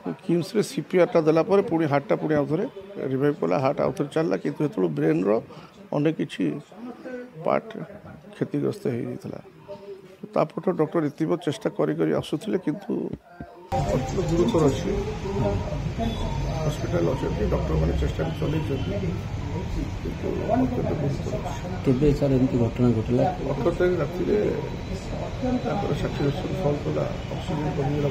किम्स रे सीपीआरटा देला पुणी हार्टा पुणी आउ थे रिवाइव कला हार्ट आउ थे चलला किंतु हेतु ब्रेन रो अनेक किछि पार्ट क्षतिग्रस्त हो जाता तापट डॉक्टर इतिव चेष्टा करी आसुले किंतु गुरुतर अच्छी हॉस्पिटल अच्छे डॉक्टर मैंने चेष्टा चल सर एमती घटना घटला 18 तारीख राति साचुरेशन फल कला ऑक्सीजन कमीगला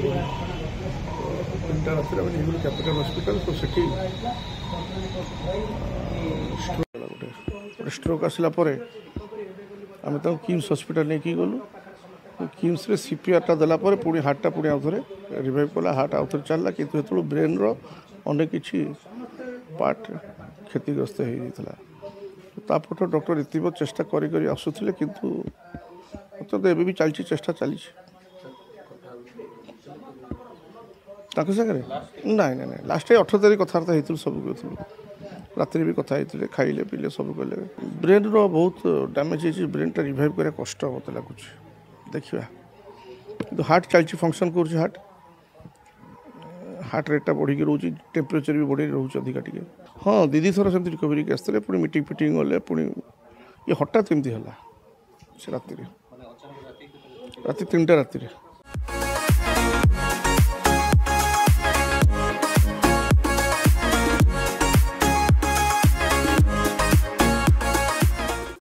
3टा राति आम कैपिटल हॉस्पिटल तो सेठी स्ट्रोक आसला आम किम्स हॉस्पिटल नहीं गलु किम्स रे सीपीआरटा देला पुणी हार्टा पुणी आउ थे रिवाइव कला हार्ट आउ थे चलला किंतु हेतु ब्रेन रो अनेक किछि पार्ट क्षतिग्रस्त हो जाता तापट डॉक्टर इतिव चेष्टा करी आसुले किंतु अत्यंत एवं भी चलती चेष्टा चली सागर ना ना ना लास्ट 18 तारीख कथबार्ता होती सब कहूँ रात भी कथा होते खाइले पीले सब कले ब्रेन रो बहुत डैमेज हो ब्रेन टा रिवाइव करा कष्ट मत लगुच देखा कि हार्ट चलती फंक्शन कर हार्ट हार्ट रेटा बढ़ी रोचे टेम्परेचर भी बढ़ी रोचे अधिका टी हाँ दीदी थर से रिकवरी के आसते पुणी मीटिंग फिटिंग गले पुणी ये हठात एमती है से राति 3टा राति